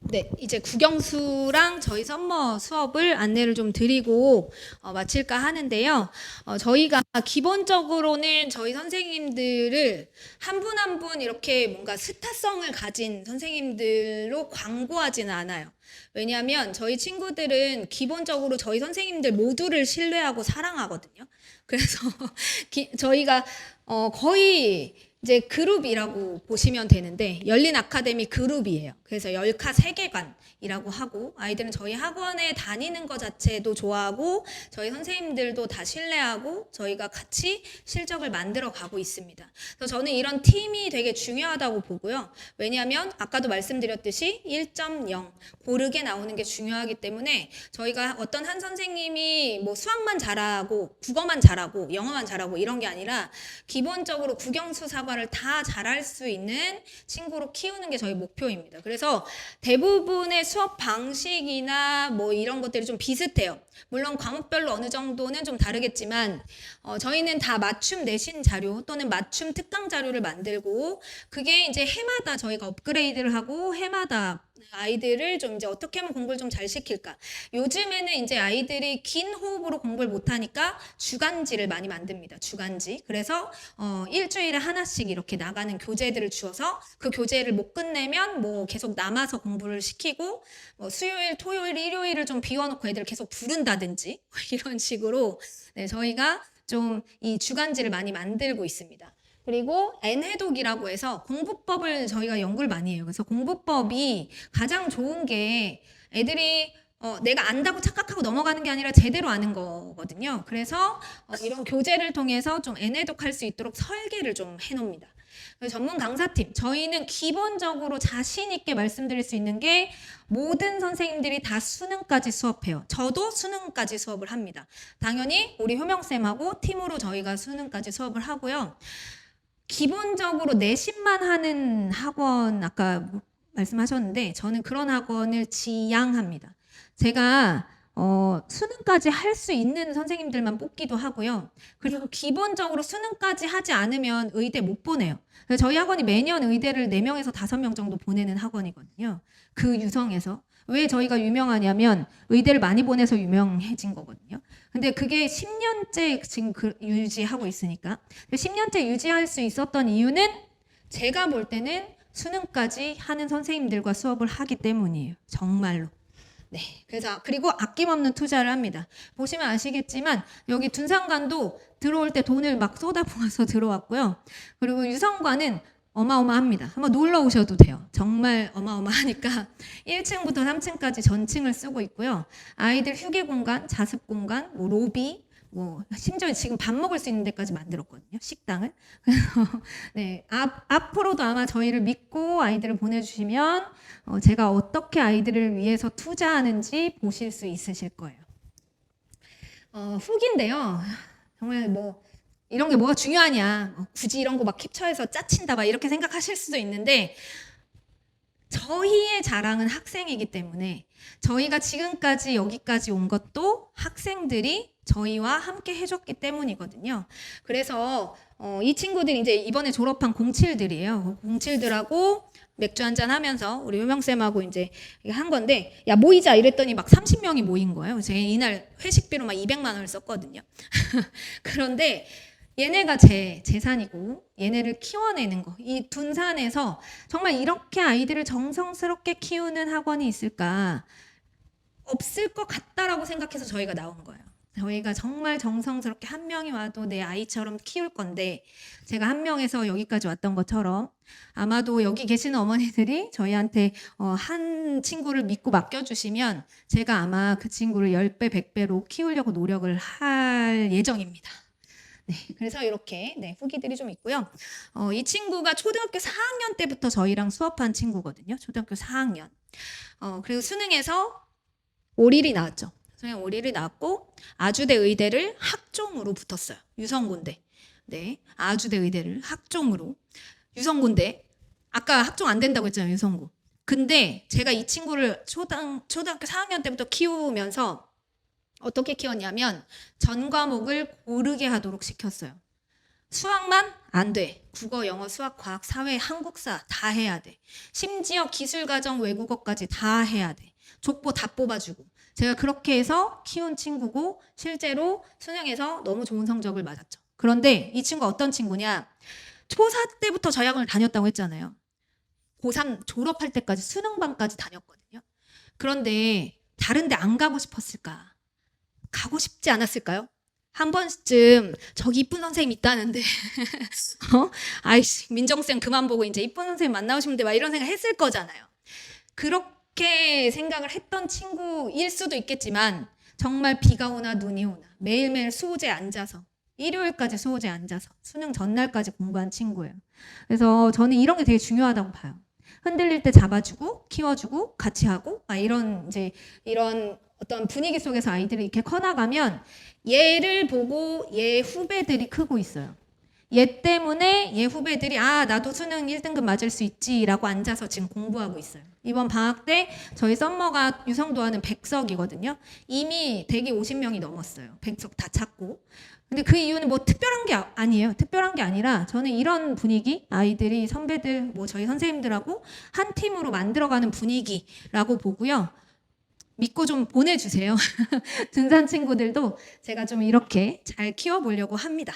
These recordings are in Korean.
네, 이제 국영수랑 저희 썸머 수업을 안내를 좀 드리고 마칠까 하는데요. 저희가 기본적으로는 저희 선생님들을 한 분 한 분 이렇게 뭔가 스타성을 가진 선생님들로 광고하지는 않아요. 왜냐하면 저희 친구들은 기본적으로 저희 선생님들 모두를 신뢰하고 사랑하거든요. 그래서 저희가 거의 이제 그룹이라고 보시면 되는데 열린 아카데미 그룹이에요. 그래서 열카 세계관이라고 하고 아이들은 저희 학원에 다니는 것 자체도 좋아하고 저희 선생님들도 다 신뢰하고 저희가 같이 실적을 만들어 가고 있습니다. 그래서 저는 이런 팀이 되게 중요하다고 보고요. 왜냐하면 아까도 말씀드렸듯이 1.0 고르게 나오는 게 중요하기 때문에 저희가 어떤 한 선생님이 뭐 수학만 잘하고 국어만 잘하고 영어만 잘하고 이런 게 아니라 기본적으로 국영수 사과를 다 잘할 수 있는 친구로 키우는 게 저희 목표입니다. 그래서 대부분의 수업 방식이나 뭐 이런 것들이 좀 비슷해요. 물론 과목별로 어느 정도는 좀 다르겠지만 저희는 다 맞춤 내신 자료 또는 맞춤 특강 자료를 만들고 그게 이제 해마다 저희가 업그레이드를 하고 해마다 아이들을 좀 이제 어떻게 하면 공부를 좀 잘 시킬까. 요즘에는 이제 아이들이 긴 호흡으로 공부를 못하니까 주간지를 많이 만듭니다. 주간지. 그래서 일주일에 하나씩 이렇게 나가는 교재들을 주어서 그 교재를 못 끝내면 뭐 계속 남아서 공부를 시키고 뭐 수요일, 토요일, 일요일을 좀 비워놓고 애들을 계속 부른다든지 이런 식으로 네, 저희가 좀 이 주간지를 많이 만들고 있습니다. 그리고 N해독이라고 해서 공부법을 저희가 연구를 많이 해요. 그래서 공부법이 가장 좋은 게 애들이 내가 안다고 착각하고 넘어가는 게 아니라 제대로 아는 거거든요. 그래서 이런 교재를 통해서 좀 N해독할 수 있도록 설계를 좀 해놓습니다. 전문 강사팀, 저희는 기본적으로 자신 있게 말씀드릴 수 있는 게 모든 선생님들이 다 수능까지 수업해요. 저도 수능까지 수업을 합니다. 당연히 우리 효명쌤하고 팀으로 저희가 수능까지 수업을 하고요. 기본적으로 내신만 하는 학원 아까 말씀하셨는데 저는 그런 학원을 지양합니다. 제가 수능까지 할 수 있는 선생님들만 뽑기도 하고요. 그리고 기본적으로 수능까지 하지 않으면 의대 못 보내요. 저희 학원이 매년 의대를 4명에서 5명 정도 보내는 학원이거든요. 그 유성에서. 왜 저희가 유명하냐면 의대를 많이 보내서 유명해진 거거든요. 근데 그게 10년째 지금 유지하고 있으니까. 10년째 유지할 수 있었던 이유는 제가 볼 때는 수능까지 하는 선생님들과 수업을 하기 때문이에요. 정말로. 네. 그래서 그리고 아낌없는 투자를 합니다. 보시면 아시겠지만 여기 둔상관도 들어올 때 돈을 막 쏟아부어서 들어왔고요. 그리고 유성관은 어마어마합니다. 한번 놀러 오셔도 돼요. 정말 어마어마하니까 1층부터 3층까지 전층을 쓰고 있고요. 아이들 휴게 공간, 자습 공간, 뭐 로비, 뭐 심지어 지금 밥 먹을 수 있는 데까지 만들었거든요. 식당을. 그래서 네, 앞으로도 아마 저희를 믿고 아이들을 보내주시면 제가 어떻게 아이들을 위해서 투자하는지 보실 수 있으실 거예요. 후기인데요. 정말 뭐 이런 게 뭐가 중요하냐. 굳이 이런 거 막 캡처해서 짜친다 막 이렇게 생각하실 수도 있는데 저희의 자랑은 학생이기 때문에 저희가 지금까지 여기까지 온 것도 학생들이 저희와 함께 해줬기 때문이거든요. 그래서 이 친구들이 이제 이번에 졸업한 07들이에요. 07들하고 맥주 한잔 하면서 우리 효명쌤하고 이제 한 건데 야 모이자 이랬더니 막 30명이 모인 거예요. 제가 이날 회식비로 막 200만 원을 썼거든요. 그런데 얘네가 제 재산이고 얘네를 키워내는 거. 이 둔산에서 정말 이렇게 아이들을 정성스럽게 키우는 학원이 있을까? 없을 것 같다라고 생각해서 저희가 나온 거예요. 저희가 정말 정성스럽게 한 명이 와도 내 아이처럼 키울 건데 제가 한 명에서 여기까지 왔던 것처럼 아마도 여기 계시는 어머니들이 저희한테 한 친구를 믿고 맡겨주시면 제가 아마 그 친구를 10배, 100배로 키우려고 노력을 할 예정입니다. 네, 그래서 이렇게 네, 후기들이 좀 있고요. 이 친구가 초등학교 4학년 때부터 저희랑 수업한 친구거든요. 초등학교 4학년. 그리고 수능에서 5일이 나왔죠. 수능 5일이 나왔고 아주대 의대를 학종으로 붙었어요. 유성군대. 네, 아주대 의대를 학종으로. 유성군대. 아까 학종 안 된다고 했잖아요. 유성군. 근데 제가 이 친구를 초등학교 4학년 때부터 키우면서 어떻게 키웠냐면 전 과목을 고르게 하도록 시켰어요. 수학만 안 돼. 국어, 영어, 수학, 과학, 사회, 한국사 다 해야 돼. 심지어 기술과정, 외국어까지 다 해야 돼. 족보 다 뽑아주고. 제가 그렇게 해서 키운 친구고 실제로 수능에서 너무 좋은 성적을 맞았죠. 그런데 이 친구가 어떤 친구냐? 초4 때부터 저희 학원을 다녔다고 했잖아요. 고3 졸업할 때까지 수능반까지 다녔거든요. 그런데 다른 데 안 가고 싶었을까? 가고 싶지 않았을까요? 한 번쯤 저기 이쁜 선생님 있다는데 아이씨 민정쌤 그만 보고 이제 이쁜 선생님 만나고 싶은데 막 이런 생각 했을 거잖아요. 그렇게 생각을 했던 친구일 수도 있겠지만 정말 비가 오나 눈이 오나 매일매일 수호제에 앉아서 일요일까지 수호제에 앉아서 수능 전날까지 공부한 친구예요. 그래서 저는 이런 게 되게 중요하다고 봐요. 흔들릴 때 잡아주고 키워주고 같이 하고 이런 어떤 분위기 속에서 아이들이 이렇게 커나가면 얘를 보고 얘 후배들이 크고 있어요. 얘 때문에 얘 후배들이 나도 수능 1등급 맞을 수 있지라고 앉아서 지금 공부하고 있어요. 이번 방학 때 저희 썸머가 유성도하는 100석이거든요. 이미 대기 50명이 넘었어요. 100석 다 찾고. 근데 그 이유는 뭐 특별한 게 아니에요. 특별한 게 아니라 저는 이런 분위기, 아이들이 선배들, 뭐 저희 선생님들하고 한 팀으로 만들어가는 분위기라고 보고요. 믿고 좀 보내주세요. 등산 친구들도 제가 좀 이렇게 잘 키워보려고 합니다.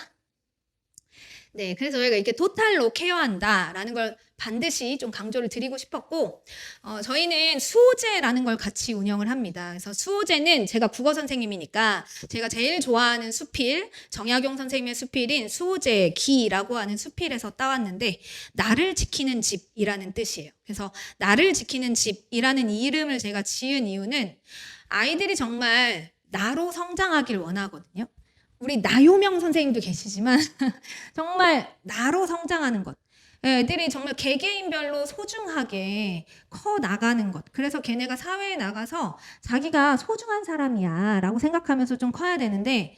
네, 그래서 저희가 이렇게 토탈로 케어한다라는 걸 반드시 좀 강조를 드리고 싶었고, 저희는 수호제라는 걸 같이 운영을 합니다. 그래서 수호제는 제가 국어 선생님이니까 제가 제일 좋아하는 수필, 정약용 선생님의 수필인 수호제 기라고 하는 수필에서 따왔는데, 나를 지키는 집이라는 뜻이에요. 그래서 나를 지키는 집이라는 이 이름을 제가 지은 이유는 아이들이 정말 나로 성장하길 원하거든요. 우리 나요명 선생님도 계시지만 정말 나로 성장하는 것. 애들이 정말 개개인별로 소중하게 커 나가는 것. 그래서 걔네가 사회에 나가서 자기가 소중한 사람이야 라고 생각하면서 좀 커야 되는데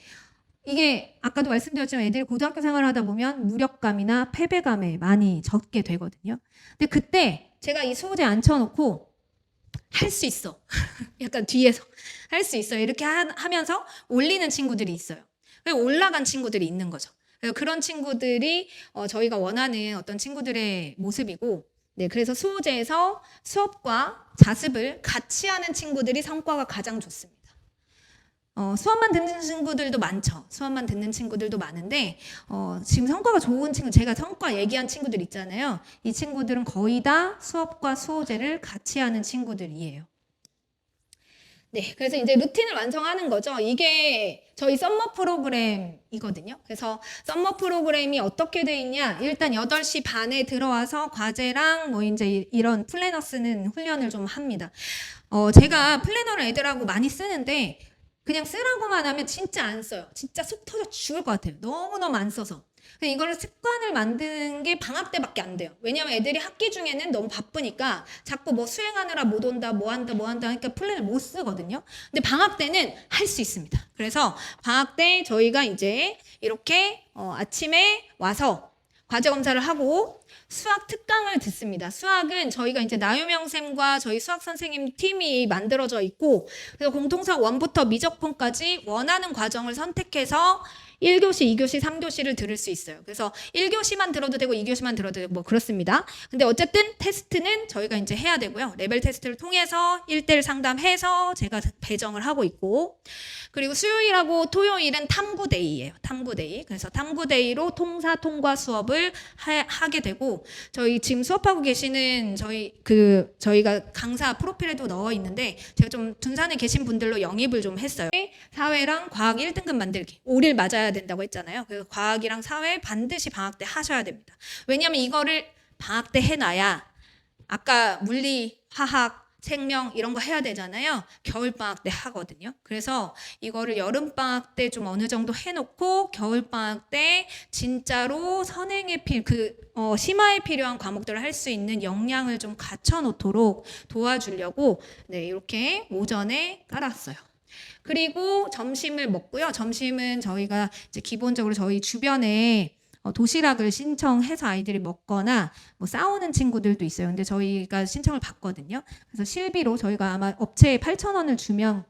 이게 아까도 말씀드렸지만 애들이 고등학교 생활을 하다 보면 무력감이나 패배감에 많이 젖게 되거든요. 근데 그때 제가 이 수호제 앉혀놓고 할 수 있어. 약간 뒤에서 할 수 있어. 이렇게 하면서 올리는 친구들이 있어요. 올라간 친구들이 있는 거죠. 그런 친구들이 저희가 원하는 어떤 친구들의 모습이고, 네, 그래서 수호제에서 수업과 자습을 같이 하는 친구들이 성과가 가장 좋습니다. 수업만 듣는 친구들도 많죠. 수업만 듣는 친구들도 많은데 지금 성과가 좋은 친구, 제가 성과 얘기한 친구들 있잖아요. 이 친구들은 거의 다 수업과 수호제를 같이 하는 친구들이에요. 네, 그래서 이제 루틴을 완성하는 거죠. 이게 저희 썸머 프로그램이거든요. 그래서 썸머 프로그램이 어떻게 돼 있냐? 일단 8시 반에 들어와서 과제랑 뭐 이제 이런 플래너 쓰는 훈련을 좀 합니다. 제가 플래너를 애들하고 많이 쓰는데 그냥 쓰라고만 하면 진짜 안 써요. 진짜 속 터져 죽을 것 같아요. 너무너무 안 써서. 이거를 습관을 만드는 게 방학 때밖에 안 돼요. 왜냐면 애들이 학기 중에는 너무 바쁘니까 자꾸 뭐 수행하느라 못 온다, 뭐 한다 하니까 플랜을 못 쓰거든요. 근데 방학 때는 할 수 있습니다. 그래서 방학 때 저희가 이제 이렇게 아침에 와서 과제 검사를 하고 수학 특강을 듣습니다. 수학은 저희가 이제 나유명 쌤과 저희 수학 선생님 팀이 만들어져 있고 그래서 공통수학 1부터 미적분까지 원하는 과정을 선택해서 1교시, 2교시, 3교시를 들을 수 있어요. 그래서 1교시만 들어도 되고 2교시만 들어도 되고 뭐 그렇습니다. 근데 어쨌든 테스트는 저희가 이제 해야 되고요. 레벨 테스트를 통해서 1대1 상담해서 제가 배정을 하고 있고 그리고 수요일하고 토요일은 탐구데이예요. 탐구데이. 그래서 탐구데이로 통사 통과 수업을 하게 되고 저희 지금 수업하고 계시는 저희가 강사 프로필에도 넣어 있는데 제가 좀 둔산에 계신 분들로 영입을 좀 했어요. 사회랑 과학 1등급 만들기. 5일 맞아야 된다고 했잖아요. 그래서 과학이랑 사회 반드시 방학 때 하셔야 됩니다. 왜냐하면 이거를 방학 때 해놔야 아까 물리, 화학, 생명 이런 거 해야 되잖아요. 겨울방학 때 하거든요. 그래서 이거를 여름방학 때 좀 어느 정도 해놓고 겨울방학 때 진짜로 선행에 심화에 필요한 과목들을 할 수 있는 역량을 좀 갖춰놓도록 도와주려고 네, 이렇게 오전에 깔았어요. 그리고 점심을 먹고요. 점심은 저희가 이제 기본적으로 저희 주변에 도시락을 신청해서 아이들이 먹거나 뭐 싸우는 친구들도 있어요. 근데 저희가 신청을 받거든요. 그래서 실비로 저희가 아마 업체에 8,000원을 주면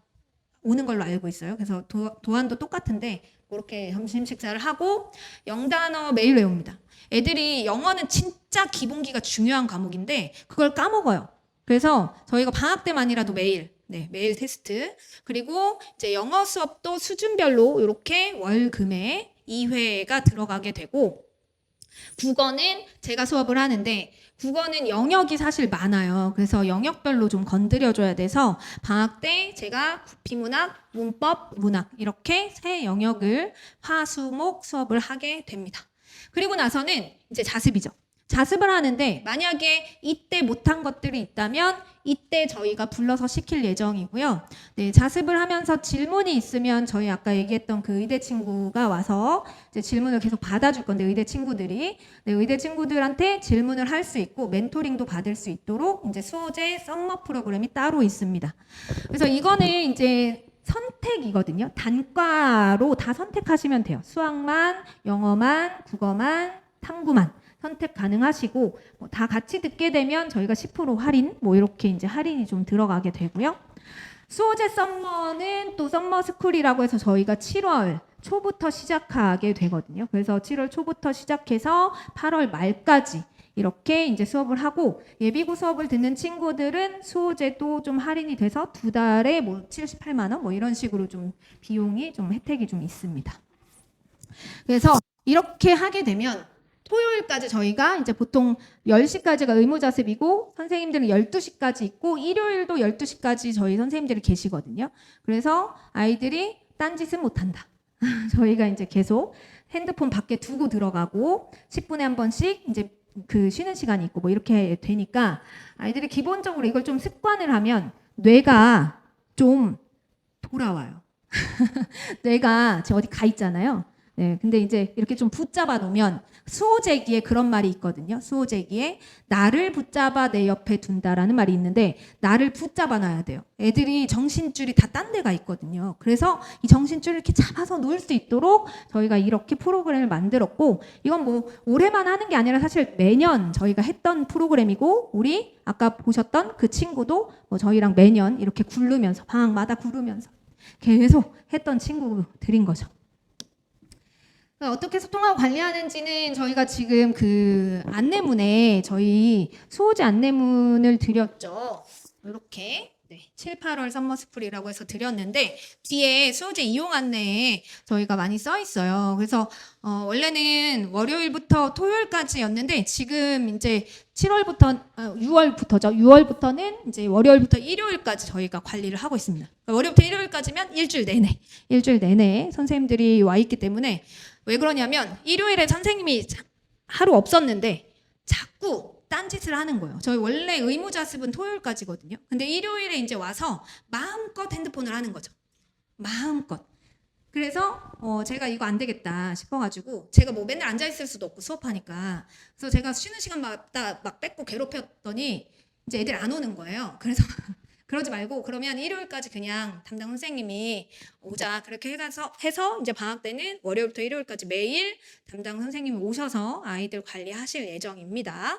오는 걸로 알고 있어요. 그래서 도안도 똑같은데 그렇게 점심 식사를 하고 영단어 매일 외웁니다. 애들이 영어는 진짜 기본기가 중요한 과목인데 그걸 까먹어요. 그래서 저희가 방학 때만이라도 매일 매일 테스트. 그리고 이제 영어 수업도 수준별로 이렇게 월 금에 2회가 들어가게 되고 국어는 제가 수업을 하는데 국어는 영역이 사실 많아요. 그래서 영역별로 좀 건드려줘야 돼서 방학 때 제가 비문학, 문법, 문학 이렇게 세 영역을 화수목 수업을 하게 됩니다. 그리고 나서는 이제 자습이죠. 자습을 하는데 만약에 이때 못한 것들이 있다면 이때 저희가 불러서 시킬 예정이고요. 네, 자습을 하면서 질문이 있으면 저희 아까 얘기했던 그 의대 친구가 와서 이제 질문을 계속 받아줄 건데 의대 친구들이 의대 친구들한테 질문을 할 수 있고 멘토링도 받을 수 있도록 이제 수호제 썸머 프로그램이 따로 있습니다. 그래서 이거는 이제 선택이거든요. 단과로 다 선택하시면 돼요. 수학만, 영어만, 국어만, 탐구만. 선택 가능하시고 다 같이 듣게 되면 저희가 10% 할인 이렇게 이제 할인이 좀 들어가게 되고요. 수호제 썸머는 또 썸머 스쿨이라고 해서 저희가 7월 초부터 시작하게 되거든요. 그래서 7월 초부터 시작해서 8월 말까지 이렇게 이제 수업을 하고 예비고 수업을 듣는 친구들은 수호제도 좀 할인이 돼서 2달에 78만 원 이런 식으로 좀 비용이 좀 혜택이 좀 있습니다. 그래서 이렇게 하게 되면 토요일까지 저희가 이제 보통 10시까지가 의무자습이고 선생님들은 12시까지 있고 일요일도 12시까지 저희 선생님들이 계시거든요. 그래서 아이들이 딴짓은 못한다. 저희가 이제 계속 핸드폰 밖에 두고 들어가고 10분에 한 번씩 이제 그 쉬는 시간이 있고 이렇게 되니까 아이들이 기본적으로 이걸 좀 습관을 하면 뇌가 좀 돌아와요. 뇌가 어디 가 있잖아요. 네, 근데 이제 이렇게 좀 붙잡아 놓으면 수호제기에 그런 말이 있거든요. 수호제기에 나를 붙잡아 내 옆에 둔다라는 말이 있는데 나를 붙잡아 놔야 돼요. 애들이 정신줄이 다 딴 데가 있거든요. 그래서 이 정신줄을 이렇게 잡아서 놓을 수 있도록 저희가 이렇게 프로그램을 만들었고 이건 올해만 하는 게 아니라 사실 매년 저희가 했던 프로그램이고 우리 아까 보셨던 그 친구도 저희랑 매년 이렇게 굴르면서 방학마다 굴르면서 계속 했던 친구들인 거죠. 어떻게 소통하고 관리하는지는 저희가 지금 그 안내문에 저희 수호제 안내문을 드렸죠. 이렇게 7, 8월 썸머스쿨이라고 해서 드렸는데 뒤에 수호제 이용 안내에 저희가 많이 써 있어요. 그래서 원래는 월요일부터 토요일까지였는데 지금 이제 6월부터죠. 6월부터는 이제 월요일부터 일요일까지 저희가 관리를 하고 있습니다. 그러니까 월요일부터 일요일까지면 일주일 내내 선생님들이 와 있기 때문에 왜 그러냐면 일요일에 선생님이 하루 없었는데 자꾸 딴짓을 하는 거예요. 저희 원래 의무자습은 토요일까지거든요. 근데 일요일에 이제 와서 마음껏 핸드폰을 하는 거죠. 마음껏. 그래서 제가 이거 안 되겠다 싶어가지고 제가 맨날 앉아 있을 수도 없고 수업하니까 그래서 제가 쉬는 시간마다 막 뺏고 괴롭혔더니 이제 애들 안 오는 거예요. 그래서 그러지 말고 그러면 일요일까지 그냥 담당 선생님이 오자 그렇게 해서 이제 방학 때는 월요일부터 일요일까지 매일 담당 선생님이 오셔서 아이들 관리하실 예정입니다.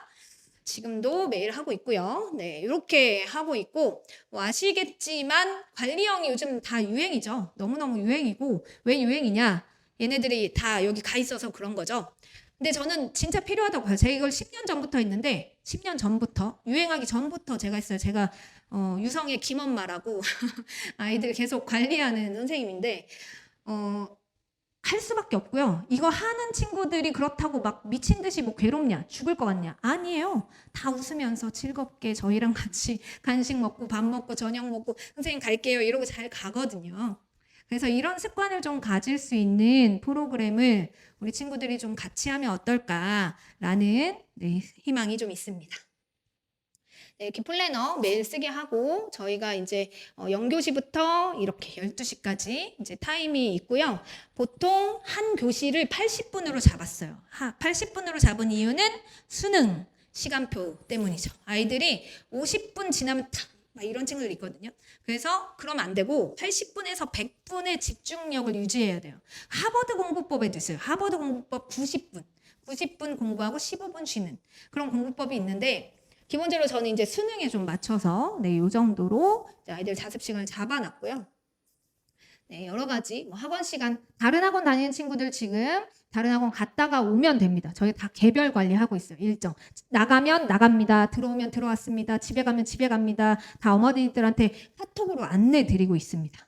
지금도 매일 하고 있고요. 네, 이렇게 하고 있고 아시겠지만 관리형이 요즘 다 유행이죠. 너무너무 유행이고 왜 유행이냐? 얘네들이 다 여기 가 있어서 그런 거죠. 근데 저는 진짜 필요하다고 봐요. 제가 이걸 10년 전부터 했는데 10년 전부터 유행하기 전부터 제가 했어요. 제가 유성의 김엄마라고 아이들 계속 관리하는 선생님인데 할 수밖에 없고요. 이거 하는 친구들이 그렇다고 막 미친 듯이 괴롭냐, 죽을 것 같냐? 아니에요. 다 웃으면서 즐겁게 저희랑 같이 간식 먹고 밥 먹고 저녁 먹고 선생님 갈게요 이러고 잘 가거든요. 그래서 이런 습관을 좀 가질 수 있는 프로그램을 우리 친구들이 좀 같이 하면 어떨까라는 희망이 좀 있습니다. 이렇게 플래너 매일 쓰게 하고 저희가 이제 0교시부터 이렇게 12시까지 이제 타임이 있고요. 보통 한 교시를 80분으로 잡았어요. 80분으로 잡은 이유는 수능 시간표 때문이죠. 아이들이 50분 지나면 막 이런 친구들이 있거든요. 그래서 그러면 안 되고 80분에서 100분의 집중력을 유지해야 돼요. 하버드 공부법에도 있어요. 하버드 공부법 90분 공부하고 15분 쉬는 그런 공부법이 있는데 기본적으로 저는 이제 수능에 좀 맞춰서 이 정도로 아이들 자습 시간을 잡아놨고요. 네, 여러 가지 뭐 학원 시간 다른 학원 다니는 친구들 지금 다른 학원 갔다가 오면 됩니다. 저희 다 개별 관리하고 있어요. 일정. 나가면 나갑니다. 들어오면 들어왔습니다. 집에 가면 집에 갑니다. 다 어머니들한테 카톡으로 안내 드리고 있습니다.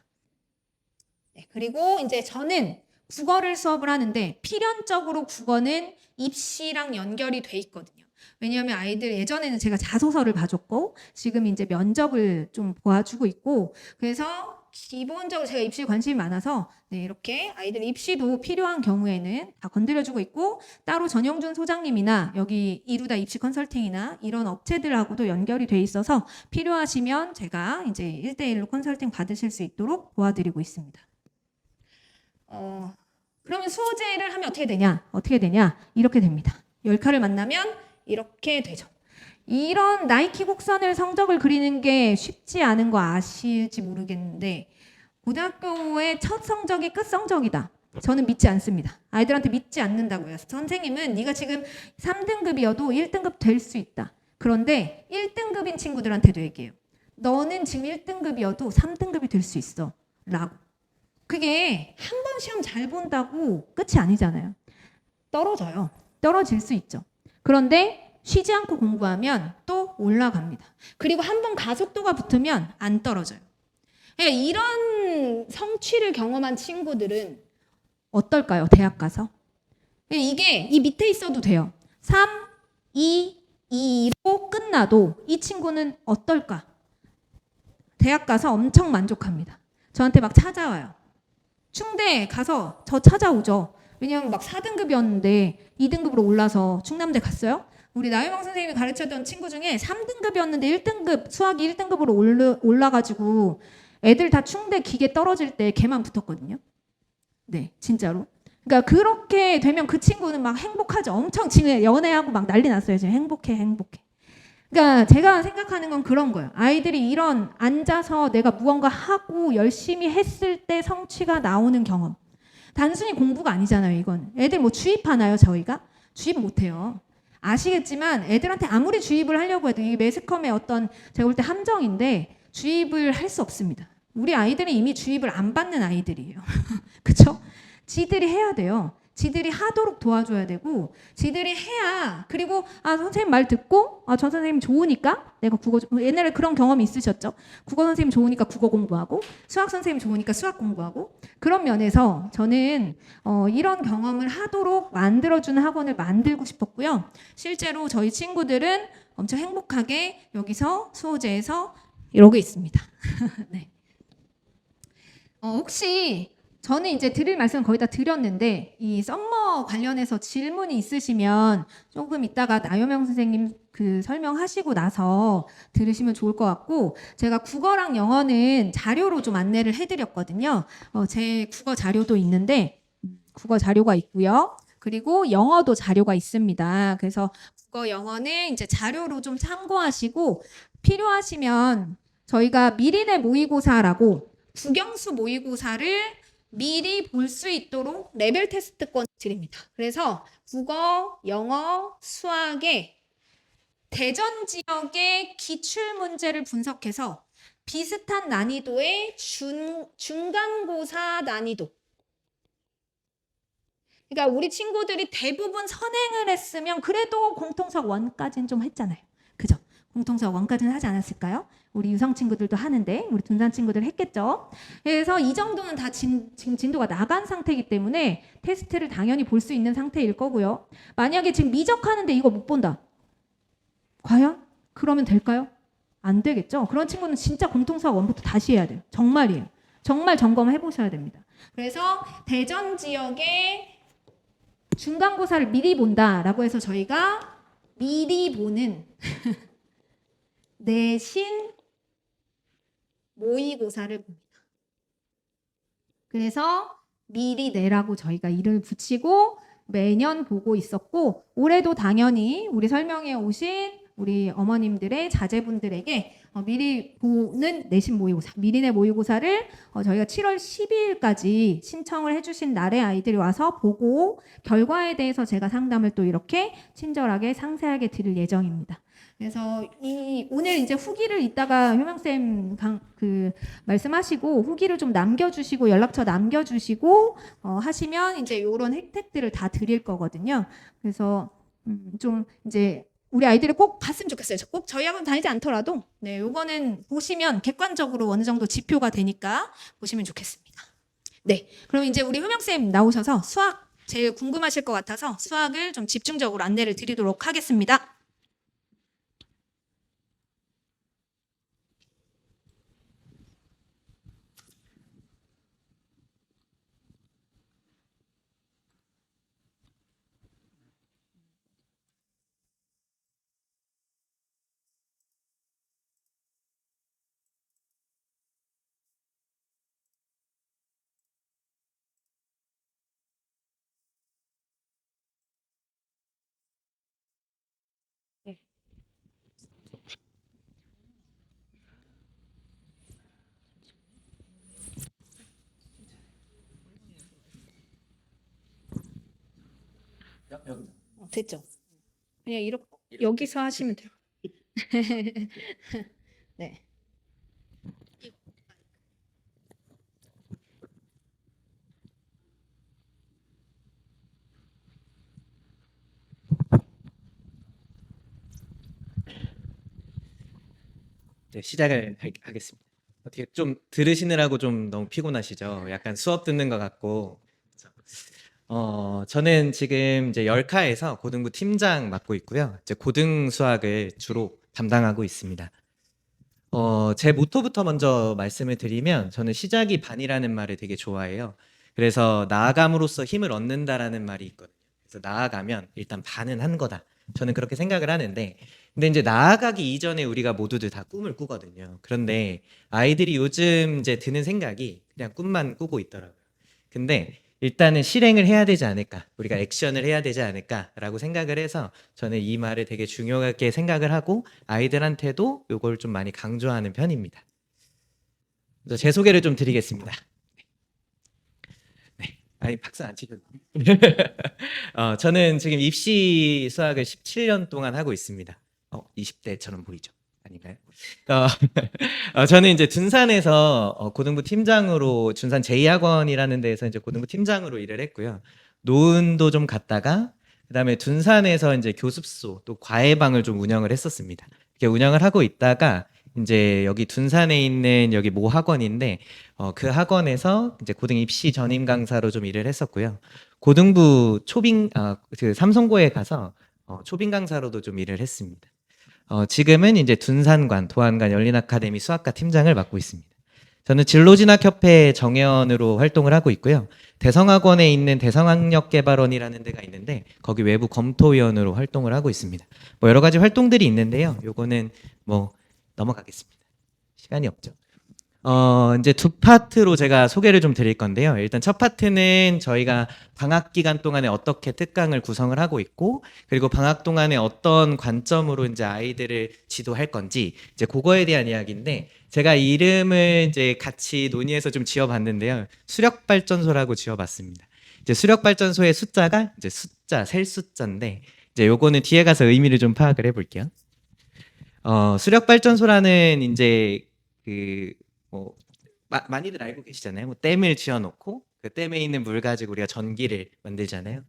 네, 그리고 이제 저는 국어를 수업을 하는데 필연적으로 국어는 입시랑 연결이 돼 있거든요. 왜냐하면 아이들 예전에는 제가 자소서를 봐줬고 지금 이제 면접을 좀 도와주고 있고 그래서 기본적으로 제가 입시에 관심이 많아서 네, 이렇게 아이들 입시도 필요한 경우에는 다 건드려주고 있고 따로 전영준 소장님이나 여기 이루다 입시 컨설팅이나 이런 업체들하고도 연결이 돼 있어서 필요하시면 제가 이제 1대1로 컨설팅 받으실 수 있도록 도와드리고 있습니다. 그러면 수호제를 하면 어떻게 되냐? 어떻게 되냐? 이렇게 됩니다. 10칼을 만나면 이렇게 되죠. 이런 나이키 곡선을 성적을 그리는 게 쉽지 않은 거 아실지 모르겠는데 고등학교의 첫 성적이 끝 성적이다. 저는 믿지 않습니다. 아이들한테 믿지 않는다고요. 선생님은 네가 지금 3등급이어도 1등급 될 수 있다. 그런데 1등급인 친구들한테도 얘기해요. 너는 지금 1등급이어도 3등급이 될 수 있어. 라고. 그게 한 번 시험 잘 본다고 끝이 아니잖아요. 떨어져요. 떨어질 수 있죠. 그런데 쉬지 않고 공부하면 또 올라갑니다. 그리고 한 번 가속도가 붙으면 안 떨어져요. 그러니까 이런 성취를 경험한 친구들은 어떨까요? 대학 가서. 이게 이 밑에 있어도 돼요. 3, 2, 2로 끝나도 이 친구는 어떨까? 대학 가서 엄청 만족합니다. 저한테 막 찾아와요. 충대 가서 저 찾아오죠. 왜냐면 막 4등급이었는데 2등급으로 올라서 충남대 갔어요. 우리 나유명 선생님이 가르쳤던 친구 중에 3등급이었는데 1등급 수학이 1등급으로 올라가지고 애들 다 충대 기계 떨어질 때 걔만 붙었거든요. 네, 진짜로. 그러니까 그렇게 되면 그 친구는 막 행복하죠. 엄청 지금 연애하고 막 난리 났어요. 지금 행복해. 그러니까 제가 생각하는 건 그런 거예요. 아이들이 이런 앉아서 내가 무언가 하고 열심히 했을 때 성취가 나오는 경험. 단순히 공부가 아니잖아요, 이건. 애들 뭐 주입하나요, 저희가? 주입 못해요. 아시겠지만 애들한테 아무리 주입을 하려고 해도 이게 매스컴의 어떤 제가 볼 때 함정인데 주입을 할 수 없습니다. 우리 아이들은 이미 주입을 안 받는 아이들이에요. 그쵸? 지들이 해야 돼요. 지들이 하도록 도와줘야 되고 지들이 해야 그리고 선생님 말 듣고 저 선생님 좋으니까 내가 국어 옛날에 그런 경험이 있으셨죠? 국어 선생님 좋으니까 국어 공부하고 수학 선생님 좋으니까 수학 공부하고 그런 면에서 저는 이런 경험을 하도록 만들어주는 학원을 만들고 싶었고요. 실제로 저희 친구들은 엄청 행복하게 여기서 수호제에서 이러고 있습니다. 네. 혹시 저는 이제 드릴 말씀 거의 다 드렸는데 이 썸머 관련해서 질문이 있으시면 조금 이따가 나유명 선생님 그 설명하시고 나서 들으시면 좋을 것 같고 제가 국어랑 영어는 자료로 좀 안내를 해드렸거든요. 제 국어 자료도 있는데 국어 자료가 있고요. 그리고 영어도 자료가 있습니다. 그래서 국어 영어는 이제 자료로 좀 참고하시고 필요하시면 저희가 미리내 모의고사라고 국영수 모의고사를 미리 볼 수 있도록 레벨 테스트권 드립니다. 그래서 국어, 영어, 수학의 대전 지역의 기출 문제를 분석해서 비슷한 난이도의 중간고사 난이도. 그러니까 우리 친구들이 대부분 선행을 했으면 그래도 공통수학 1까지는 좀 했잖아요. 그죠? 공통수학 1까지는 하지 않았을까요? 우리 유성 친구들도 하는데 우리 둔산 친구들 했겠죠. 그래서 이 정도는 다 지금 진도가 나간 상태이기 때문에 테스트를 당연히 볼 수 있는 상태일 거고요. 만약에 지금 미적하는데 이거 못 본다. 과연? 그러면 될까요? 안 되겠죠. 그런 친구는 진짜 공통수학 1부터 다시 해야 돼요. 정말이에요. 정말 점검해 보셔야 됩니다. 그래서 대전 지역의 중간고사를 미리 본다라고 해서 저희가 미리 보는 내신 모의고사를 봅니다. 그래서 미리 내라고 저희가 이름을 붙이고 매년 보고 있었고 올해도 당연히 우리 설명회 오신 우리 어머님들의 자제분들에게 미리 보는 내신 모의고사, 미리내 모의고사를 저희가 7월 12일까지 신청을 해주신 날에 아이들이 와서 보고 결과에 대해서 제가 상담을 또 이렇게 친절하게 상세하게 드릴 예정입니다. 그래서 오늘 이제 후기를 이따가 효명쌤 말씀하시고 후기를 좀 남겨주시고 연락처 남겨주시고 하시면 이제 이런 혜택들을 다 드릴 거거든요. 그래서 좀 이제 우리 아이들을 꼭 봤으면 좋겠어요. 꼭 저희 학원 다니지 않더라도 네, 요거는 보시면 객관적으로 어느 정도 지표가 되니까 보시면 좋겠습니다. 네, 그럼 이제 우리 효명쌤 나오셔서 수학 제일 궁금하실 것 같아서 수학을 좀 집중적으로 안내를 드리도록 하겠습니다. 네. 됐죠? 그냥 이렇게 여기서 하시면 돼요. 네. 네, 시작을 하겠습니다. 어떻게 좀 들으시느라고 좀 너무 피곤하시죠? 약간 수업 듣는 것 같고. 저는 지금 이제 열카에서 고등부 팀장 맡고 있고요. 이제 고등 수학을 주로 담당하고 있습니다. 제 모토부터 먼저 말씀을 드리면 저는 시작이 반이라는 말을 되게 좋아해요. 그래서 나아감으로써 힘을 얻는다라는 말이 있거든요. 그래서 나아가면 일단 반은 한 거다. 저는 그렇게 생각을 하는데, 근데 이제 나아가기 이전에 우리가 모두들 다 꿈을 꾸거든요. 그런데 아이들이 요즘 이제 드는 생각이 그냥 꿈만 꾸고 있더라고요. 근데 일단은 실행을 해야 되지 않을까, 우리가 액션을 해야 되지 않을까라고 생각을 해서 저는 이 말을 되게 중요하게 생각을 하고 아이들한테도 이걸 좀 많이 강조하는 편입니다. 그래서 제 소개를 좀 드리겠습니다. 네, 아니 박수 안 치셔도 저는 지금 입시 수학을 17년 동안 하고 있습니다. 20대처럼 보이죠? 아닌가요? 어, 저는 이제 둔산에서 고등부 팀장으로 둔산 제2학원이라는 데에서 이제 고등부 팀장으로 일을 했고요. 노은도 좀 갔다가 그다음에 둔산에서 이제 교습소 또 과외방을 좀 운영을 했었습니다. 이렇게 운영을 하고 있다가 이제 여기 둔산에 있는 여기 모 학원인데 그 학원에서 이제 고등 입시 전임 강사로 좀 일을 했었고요. 고등부 그 삼성고에 가서 초빙 강사로도 좀 일을 했습니다. 지금은 이제 둔산관, 도안관 열린아카데미 수학과 팀장을 맡고 있습니다. 저는 진로진학협회 정회원으로 활동을 하고 있고요. 대성학원에 있는 대성학력개발원이라는 데가 있는데 거기 외부 검토위원으로 활동을 하고 있습니다. 뭐 여러 가지 활동들이 있는데요. 요거는 뭐 넘어가겠습니다. 시간이 없죠. 이제 두 파트로 제가 소개를 좀 드릴 건데요. 일단 첫 파트는 저희가 방학 기간 동안에 어떻게 특강을 구성을 하고 있고, 그리고 방학 동안에 어떤 관점으로 이제 아이들을 지도할 건지, 이제 그거에 대한 이야기인데, 제가 이름을 이제 같이 논의해서 좀 지어봤는데요. 수력발전소라고 지어봤습니다. 이제 수력발전소의 숫자가 이제 셀 숫자인데, 이제 요거는 뒤에 가서 의미를 좀 파악을 해볼게요. 수력발전소라는 이제 뭐 많이들 알고 계시잖아요. 뭐 댐을 지어놓고 그 댐에 있는 물 가지고 우리가 전기를 만들잖아요.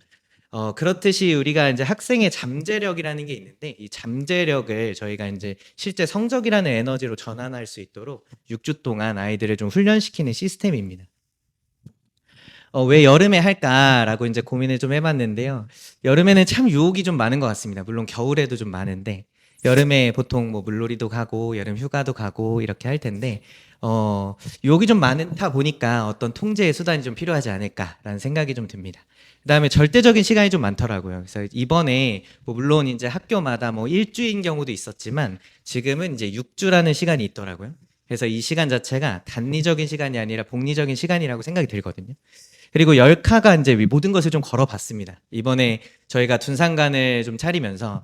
그렇듯이 우리가 이제 학생의 잠재력이라는 게 있는데 이 잠재력을 저희가 이제 실제 성적이라는 에너지로 전환할 수 있도록 6주 동안 아이들을 좀 훈련시키는 시스템입니다. 왜 여름에 할까라고 이제 고민을 좀 해봤는데요. 여름에는 참 유혹이 좀 많은 것 같습니다. 물론 겨울에도 좀 많은데 여름에 보통 뭐 물놀이도 가고 여름 휴가도 가고 이렇게 할 텐데 유혹이 좀 많다 보니까 어떤 통제의 수단이 좀 필요하지 않을까라는 생각이 좀 듭니다. 그다음에 절대적인 시간이 좀 많더라고요. 그래서 이번에 뭐 물론 이제 학교마다 뭐 일주인 경우도 있었지만 지금은 이제 6주라는 시간이 있더라고요. 그래서 이 시간 자체가 단리적인 시간이 아니라 복리적인 시간이라고 생각이 들거든요. 그리고 열카가 이제 모든 것을 좀 걸어봤습니다. 이번에 저희가 둔산관을 좀 차리면서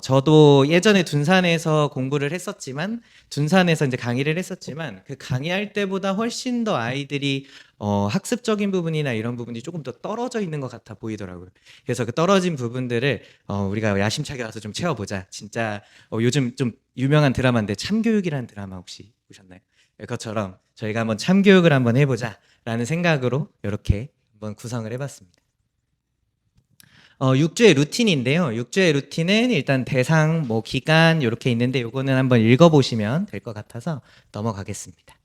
저도 예전에 둔산에서 공부를 했었지만, 둔산에서 이제 강의를 했었지만, 그 강의할 때보다 훨씬 더 아이들이 학습적인 부분이나 이런 부분이 조금 더 떨어져 있는 것 같아 보이더라고요. 그래서 그 떨어진 부분들을 우리가 야심차게 와서 좀 채워보자. 진짜 요즘 좀 유명한 드라마인데 참교육이라는 드라마 혹시 보셨나요? 그것처럼 저희가 한번 참교육을 한번 해보자라는 생각으로 이렇게 한번 구성을 해봤습니다. 6주의 루틴인데요. 6주의 루틴은 일단 대상, 뭐 기간 이렇게 있는데 요거는 한번 읽어보시면 될 것 같아서 넘어가겠습니다.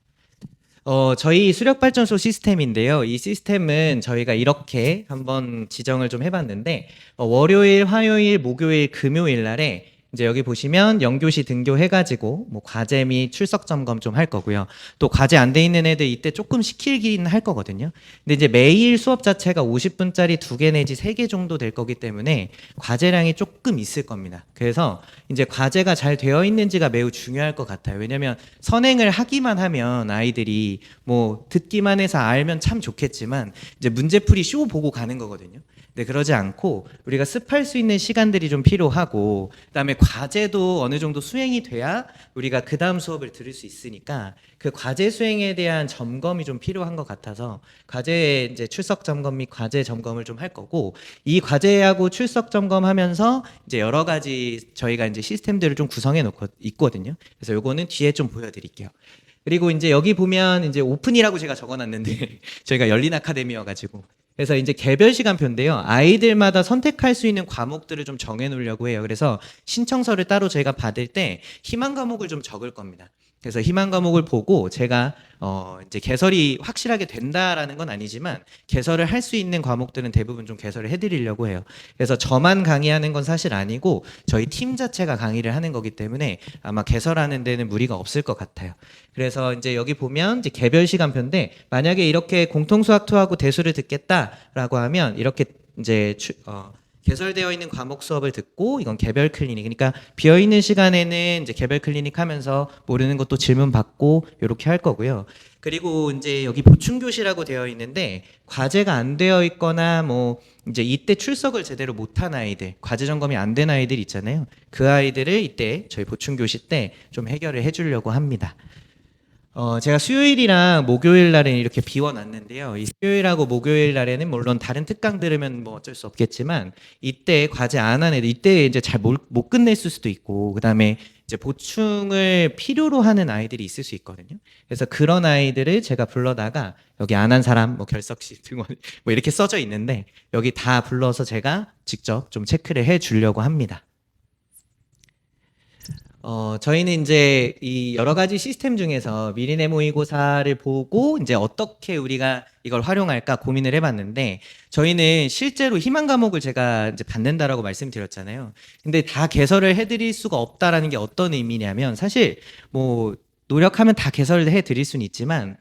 저희 수력발전소 시스템인데요. 이 시스템은 저희가 이렇게 한번 지정을 좀 해봤는데, 월요일, 화요일, 목요일, 금요일 날에 이제 여기 보시면 영교시 등교해가지고 뭐 과제 및 출석 점검 좀 할 거고요. 또 과제 안 돼 있는 애들 이때 조금 시키긴 할 거거든요. 근데 이제 매일 수업 자체가 50분짜리 2개 내지 3개 정도 될 거기 때문에 과제량이 조금 있을 겁니다. 그래서 이제 과제가 잘 되어 있는지가 매우 중요할 것 같아요. 왜냐면 선행을 하기만 하면 아이들이 뭐 듣기만 해서 알면 참 좋겠지만 이제 문제풀이 쇼 보고 가는 거거든요. 네, 그러지 않고 우리가 습할 수 있는 시간들이 좀 필요하고, 그다음에 과제도 어느 정도 수행이 돼야 우리가 그 다음 수업을 들을 수 있으니까 그 과제 수행에 대한 점검이 좀 필요한 것 같아서 과제 이제 출석 점검 및 과제 점검을 좀 할 거고, 이 과제하고 출석 점검하면서 이제 여러 가지 저희가 이제 시스템들을 좀 구성해 놓고 있거든요. 그래서 요거는 뒤에 좀 보여드릴게요. 그리고 이제 여기 보면 이제 오픈이라고 제가 적어놨는데 저희가 열린 아카데미여가지고, 그래서 이제 개별 시간표인데요. 아이들마다 선택할 수 있는 과목들을 좀 정해 놓으려고 해요. 그래서 신청서를 따로 저희가 받을 때 희망 과목을 좀 적을 겁니다. 그래서 희망 과목을 보고 제가 이제 개설이 확실하게 된다라는 건 아니지만 개설을 할 수 있는 과목들은 대부분 좀 개설을 해드리려고 해요. 그래서 저만 강의하는 건 사실 아니고 저희 팀 자체가 강의를 하는 거기 때문에 아마 개설하는 데는 무리가 없을 것 같아요. 그래서 이제 여기 보면 이제 개별 시간표인데, 만약에 이렇게 공통수학 투하고 대수를 듣겠다라고 하면 이렇게 이제 개설되어 있는 과목 수업을 듣고, 이건 개별 클리닉. 그러니까 비어 있는 시간에는 이제 개별 클리닉 하면서 모르는 것도 질문 받고 이렇게 할 거고요. 그리고 이제 여기 보충 교시라고 되어 있는데, 과제가 안 되어 있거나 뭐 이제 이때 출석을 제대로 못한 아이들, 과제 점검이 안 된 아이들 있잖아요. 그 아이들을 이때 저희 보충 교시 때 좀 해결을 해주려고 합니다. 제가 수요일이랑 목요일 날에는 이렇게 비워놨는데요. 이 수요일하고 목요일 날에는 물론 다른 특강 들으면 뭐 어쩔 수 없겠지만, 이때 과제 안 한 애들, 이때 이제 잘 못 끝냈을 수도 있고, 그 다음에 이제 보충을 필요로 하는 아이들이 있을 수 있거든요. 그래서 그런 아이들을 제가 불러다가 여기 안 한 사람, 뭐 결석시 등원, 뭐 이렇게 써져 있는데, 여기 다 불러서 제가 직접 좀 체크를 해 주려고 합니다. 저희는 이제 이 여러 가지 시스템 중에서 미리내 모의고사를 보고 이제 어떻게 우리가 이걸 활용할까 고민을 해봤는데, 저희는 실제로 희망 과목을 제가 이제 받는다라고 말씀드렸잖아요. 근데 다 개설을 해드릴 수가 없다라는 게 어떤 의미냐면, 사실 뭐 노력하면 다 개설을 해드릴 수는 있지만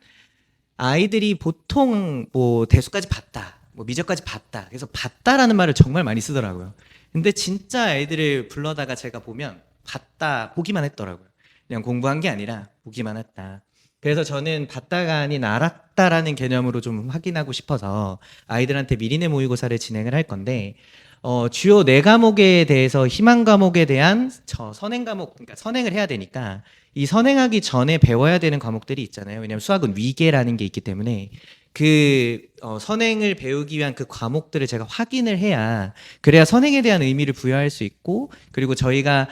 아이들이 보통 뭐 대수까지 봤다, 뭐 미적까지 봤다, 그래서 봤다라는 말을 정말 많이 쓰더라고요. 근데 진짜 아이들을 불러다가 제가 보면 봤다, 보기만 했더라고요. 그냥 공부한 게 아니라 보기만 했다. 그래서 저는 봤다가 아닌 알았다라는 개념으로 좀 확인하고 싶어서 아이들한테 미리내 모의고사를 진행을 할 건데, 주요 4과목에 대해서 희망 과목에 대한 선행 과목, 그러니까 선행을 해야 되니까 이 선행하기 전에 배워야 되는 과목들이 있잖아요. 왜냐하면 수학은 위계라는 게 있기 때문에 그 선행을 배우기 위한 그 과목들을 제가 확인을 해야, 그래야 선행에 대한 의미를 부여할 수 있고, 그리고 저희가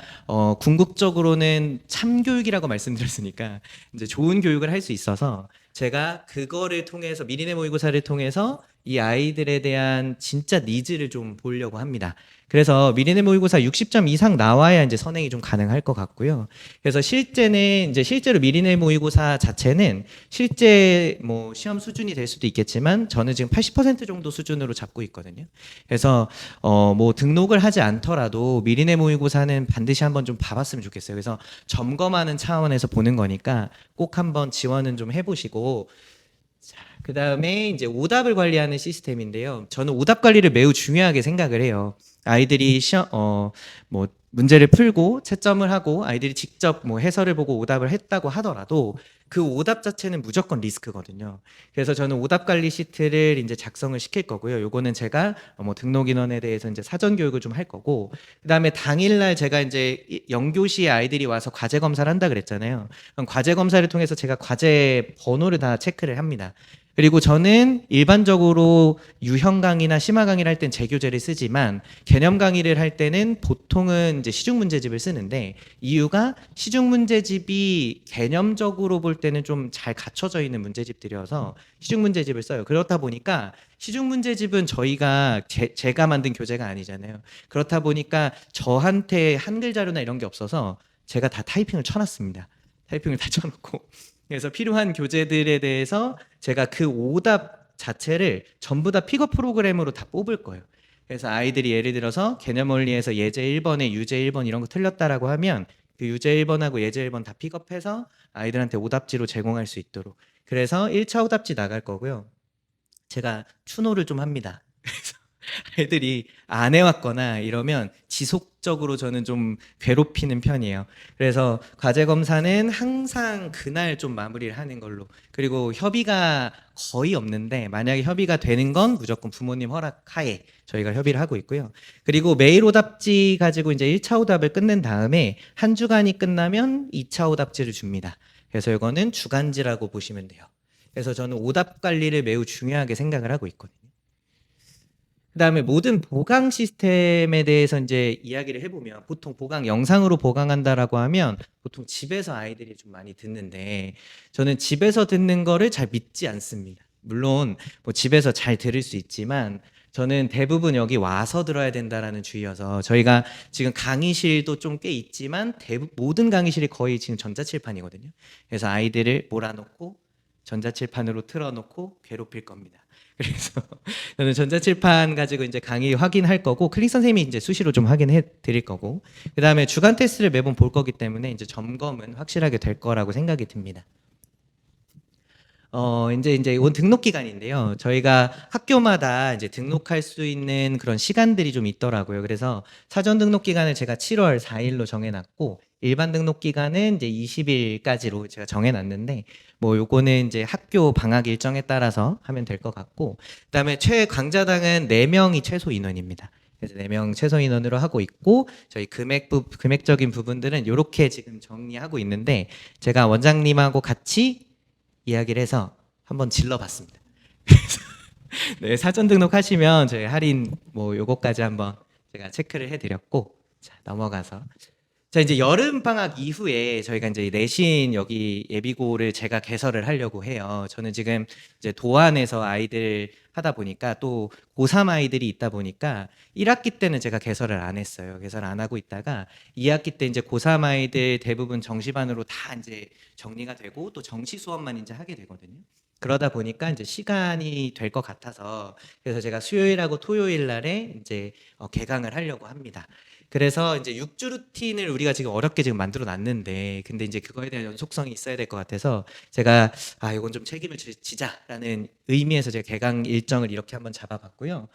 궁극적으로는 참교육이라고 말씀드렸으니까 이제 좋은 교육을 할 수 있어서 제가 그거를 통해서 미리내 모의고사를 통해서 이 아이들에 대한 진짜 니즈를 좀 보려고 합니다. 그래서 미리내 모의고사 60점 이상 나와야 이제 선행이 좀 가능할 것 같고요. 그래서 실제는 이제 실제로 미리내 모의고사 자체는 실제 뭐 시험 수준이 될 수도 있겠지만 저는 지금 80% 정도 수준으로 잡고 있거든요. 그래서 뭐 등록을 하지 않더라도 미리내 모의고사는 반드시 한번 좀 봐봤으면 좋겠어요. 그래서 점검하는 차원에서 보는 거니까 꼭 한번 지원은 좀 해보시고, 그 다음에 이제 오답을 관리하는 시스템인데요. 저는 오답 관리를 매우 중요하게 생각을 해요. 아이들이 뭐 문제를 풀고 채점을 하고 아이들이 직접 뭐 해설을 보고 오답을 했다고 하더라도 그 오답 자체는 무조건 리스크거든요. 그래서 저는 오답 관리 시트를 이제 작성을 시킬 거고요. 요거는 제가 뭐 등록 인원에 대해서 이제 사전 교육을 좀 할 거고, 그다음에 당일날 제가 이제 영교시에 아이들이 와서 과제 검사를 한다 그랬잖아요. 그럼 과제 검사를 통해서 제가 과제 번호를 다 체크를 합니다. 그리고 저는 일반적으로 유형 강의나 심화 강의를 할 땐 재교재를 쓰지만 개념 강의를 할 때는 보통은 이제 시중 문제집을 쓰는데, 이유가 시중 문제집이 개념적으로 볼 때는 좀 잘 갖춰져 있는 문제집들이어서 시중 문제집을 써요. 그렇다 보니까 시중 문제집은 저희가 제가 만든 교재가 아니잖아요. 그렇다 보니까 저한테 한글 자료나 이런 게 없어서 제가 다 타이핑을 쳐놨습니다. 타이핑을 다 쳐놓고 그래서 필요한 교재들에 대해서 제가 그 오답 자체를 전부 다 픽업 프로그램으로 다 뽑을 거예요. 그래서 아이들이 예를 들어서 개념 원리에서 예제 1번에 유제 1번 이런 거 틀렸다라고 하면 그 유제 1번하고 예제 1번 다 픽업해서 아이들한테 오답지로 제공할 수 있도록, 그래서 1차 오답지 나갈 거고요. 제가 추노를 좀 합니다. 그래서 애들이 안 해왔거나 이러면 지속적으로 저는 좀 괴롭히는 편이에요. 그래서 과제 검사는 항상 그날 좀 마무리를 하는 걸로, 그리고 협의가 거의 없는데 만약에 협의가 되는 건 무조건 부모님 허락하에 저희가 협의를 하고 있고요. 그리고 매일 오답지 가지고 이제 1차 오답을 끝낸 다음에 한 주간이 끝나면 2차 오답지를 줍니다. 그래서 이거는 주간지라고 보시면 돼요. 그래서 저는 오답 관리를 매우 중요하게 생각을 하고 있거든요. 그다음에 모든 보강 시스템에 대해서 이제 이야기를 해보면, 보통 보강 영상으로 보강한다라고 하면 보통 집에서 아이들이 좀 많이 듣는데, 저는 집에서 듣는 거를 잘 믿지 않습니다. 물론 뭐 집에서 잘 들을 수 있지만 저는 대부분 여기 와서 들어야 된다라는 주의여서, 저희가 지금 강의실도 좀 꽤 있지만 모든 강의실이 거의 지금 전자칠판이거든요. 그래서 아이들을 몰아놓고 전자칠판으로 틀어놓고 괴롭힐 겁니다. 그래서 저는 전자칠판 가지고 이제 강의 확인할 거고, 클릭 선생님이 이제 수시로 좀 확인해 드릴 거고, 그 다음에 주간 테스트를 매번 볼 거기 때문에 이제 점검은 확실하게 될 거라고 생각이 듭니다. 이제 이건 등록 기간인데요. 저희가 학교마다 이제 등록할 수 있는 그런 시간들이 좀 있더라고요. 그래서 사전 등록 기간을 제가 7월 4일로 정해놨고, 일반 등록 기간은 이제 20일까지로 제가 정해놨는데, 뭐 요거는 이제 학교 방학 일정에 따라서 하면 될 것 같고, 그다음에 최강자당은 4명이 최소 인원입니다. 그래서 4명 최소 인원으로 하고 있고, 저희 금액적인 부분들은 이렇게 지금 정리하고 있는데, 제가 원장님하고 같이 이야기를 해서 한번 질러봤습니다. 그래서 네, 사전 등록하시면 저희 할인 뭐 요거까지 한번 제가 체크를 해드렸고, 자 넘어가서, 자 이제 여름 방학 이후에 저희가 이제 내신 여기 예비고를 제가 개설을 하려고 해요. 저는 지금 이제 도안에서 아이들 하다 보니까 또 고3 아이들이 있다 보니까 1학기 때는 제가 개설을 안 했어요. 개설 안 하고 있다가 2학기 때 이제 고3 아이들 대부분 정시반으로 다 이제 정리가 되고 또 정시 수업만 이제 하게 되거든요. 그러다 보니까 이제 시간이 될 것 같아서, 그래서 제가 수요일하고 토요일 날에 이제 개강을 하려고 합니다. 그래서 이제 6주 루틴을 우리가 지금 어렵게 지금 만들어 놨는데, 근데 이제 그거에 대한 연속성이 있어야 될 것 같아서 제가 이건 좀 책임을 지자라는 의미에서 제가 개강 일정을 이렇게 한번 잡아봤고요.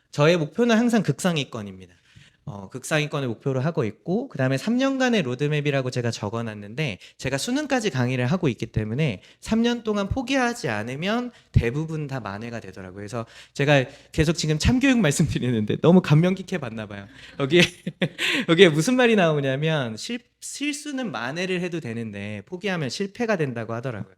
저의 목표는 항상 극상위권입니다. 극상위권을 목표로 하고 있고, 그 다음에 3년간의 로드맵이라고 제가 적어놨는데, 제가 수능까지 강의를 하고 있기 때문에 3년 동안 포기하지 않으면 대부분 다 만회가 되더라고요. 그래서 제가 계속 지금 참교육 말씀드리는데 너무 감명 깊게 봤나 봐요. 여기에 무슨 말이 나오냐면, 실수는 만회를 해도 되는데 포기하면 실패가 된다고 하더라고요.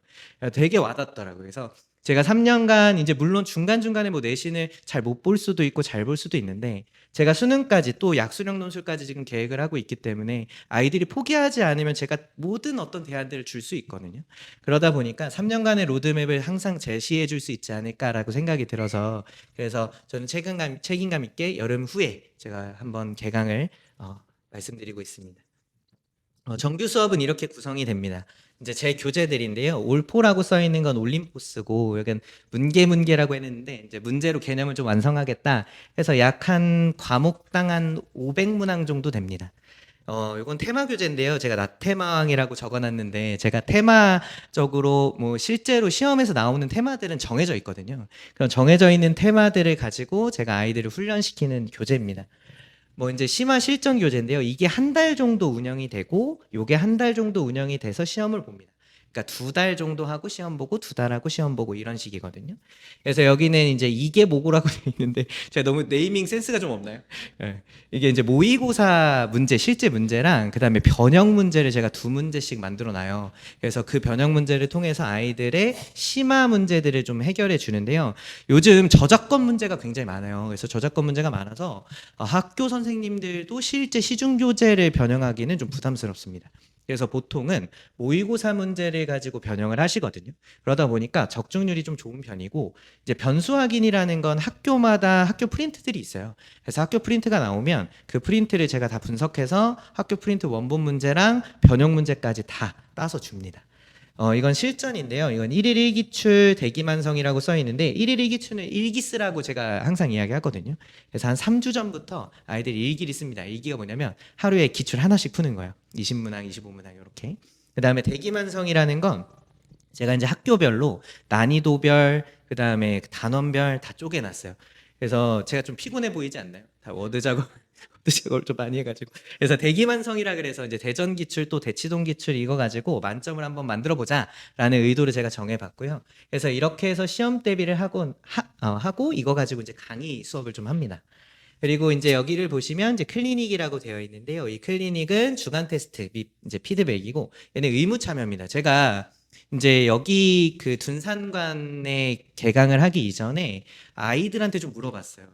되게 와닿더라고요. 그래서 제가 3년간 이제 물론 중간중간에 뭐 내신을 잘 못 볼 수도 있고 잘 볼 수도 있는데, 제가 수능까지 또 약수령 논술까지 지금 계획을 하고 있기 때문에 아이들이 포기하지 않으면 제가 모든 어떤 대안들을 줄 수 있거든요. 그러다 보니까 3년간의 로드맵을 항상 제시해 줄 수 있지 않을까라고 생각이 들어서, 그래서 저는 책임감 있게 여름 후에 제가 한번 개강을 말씀드리고 있습니다. 정규 수업은 이렇게 구성이 됩니다. 이제 제 교재들인데요. 올포라고 써 있는 건 올림포스고, 여긴 문계라고 했는데, 이제 문제로 개념을 좀 완성하겠다 해서 약 한 과목당 한 500문항 정도 됩니다. 이건 테마 교재인데요. 제가 나테마왕이라고 적어놨는데, 제가 테마적으로 뭐 실제로 시험에서 나오는 테마들은 정해져 있거든요. 그런 정해져 있는 테마들을 가지고 제가 아이들을 훈련시키는 교재입니다. 뭐 이제 심화 실전 교재인데요. 이게 한 달 정도 운영이 되고 요게 한 달 정도 운영이 돼서 시험을 봅니다. 그러니까 2달 정도 하고 시험 보고 2달 하고 시험 보고 이런 식이거든요. 그래서 여기는 이제 이게 뭐고라고 돼 있는데 제가 너무 네이밍 센스가 좀 없나요? 예. 이게 이제 모의고사 문제 실제 문제랑 그다음에 변형 문제를 제가 2문제씩 만들어 놔요. 그래서 그 변형 문제를 통해서 아이들의 심화 문제들을 좀 해결해 주는데요. 요즘 저작권 문제가 굉장히 많아요. 그래서 저작권 문제가 많아서 학교 선생님들도 실제 시중 교재를 변형하기는 좀 부담스럽습니다. 그래서 보통은 모의고사 문제를 가지고 변형을 하시거든요. 그러다 보니까 적중률이 좀 좋은 편이고 이제 변수 확인이라는 건 학교마다 학교 프린트들이 있어요. 그래서 학교 프린트가 나오면 그 프린트를 제가 다 분석해서 학교 프린트 원본 문제랑 변형 문제까지 다 따서 줍니다. 이건 실전인데요. 이건 1일 1기출 대기만성이라고 써 있는데 1일 1기출은 일기쓰라고 제가 항상 이야기하거든요. 그래서 한 3주 전부터 아이들이 일기를 씁니다. 일기가 뭐냐면 하루에 기출 하나씩 푸는 거예요. 20문항, 25문항 이렇게. 그다음에 대기만성이라는 건 제가 이제 학교별로 난이도별, 그다음에 단원별 다 쪼개놨어요. 그래서 제가 좀 피곤해 보이지 않나요? 다 워드 작업을 좀 많이 해가지고. 그래서 대기만성이라 그래서 이제 대전 기출 또 대치동 기출 이거 가지고 만점을 한번 만들어 보자라는 의도를 제가 정해봤고요. 그래서 이렇게 해서 시험 대비를 하고 이거 가지고 이제 강의 수업을 좀 합니다. 그리고 이제 여기를 보시면 이제 클리닉이라고 되어 있는데요. 이 클리닉은 주간 테스트 및 이제 피드백이고 얘는 의무 참여입니다. 제가 이제 여기 그 둔산관에 개강을 하기 이전에 아이들한테 좀 물어봤어요.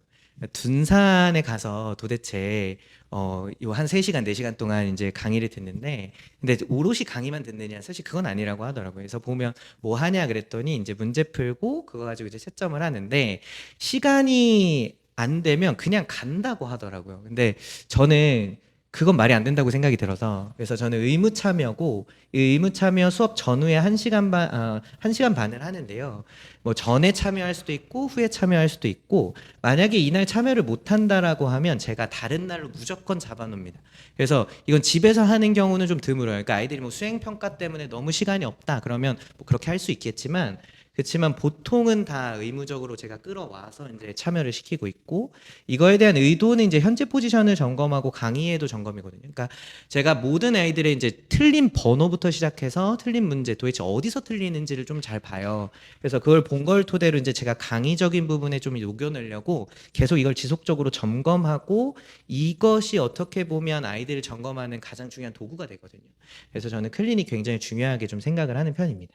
둔산에 가서 도대체 요 한 3시간, 4시간 동안 이제 강의를 듣는데 근데 오롯이 강의만 듣느냐 사실 그건 아니라고 하더라고요. 그래서 보면 뭐 하냐 그랬더니 이제 문제 풀고 그거 가지고 이제 채점을 하는데 시간이 안 되면 그냥 간다고 하더라고요. 근데 저는 그건 말이 안 된다고 생각이 들어서 그래서 저는 의무 참여고 이 의무 참여 수업 전후에 1시간 반을 하는데요. 뭐 전에 참여할 수도 있고 후에 참여할 수도 있고 만약에 이날 참여를 못 한다라고 하면 제가 다른 날로 무조건 잡아놓습니다. 그래서 이건 집에서 하는 경우는 좀 드물어요. 그러니까 아이들이 뭐 수행 평가 때문에 너무 시간이 없다 그러면 뭐 그렇게 할 수 있겠지만 그렇지만 보통은 다 의무적으로 제가 끌어와서 이제 참여를 시키고 있고 이거에 대한 의도는 이제 현재 포지션을 점검하고 강의에도 점검이거든요. 그러니까 제가 모든 아이들의 이제 틀린 번호부터 시작해서 틀린 문제 도대체 어디서 틀리는지를 좀 잘 봐요. 그래서 그걸 본 걸 토대로 이제 제가 강의적인 부분에 좀 녹여내려고 계속 이걸 지속적으로 점검하고 이것이 어떻게 보면 아이들을 점검하는 가장 중요한 도구가 되거든요. 그래서 저는 클리닉 굉장히 중요하게 좀 생각을 하는 편입니다.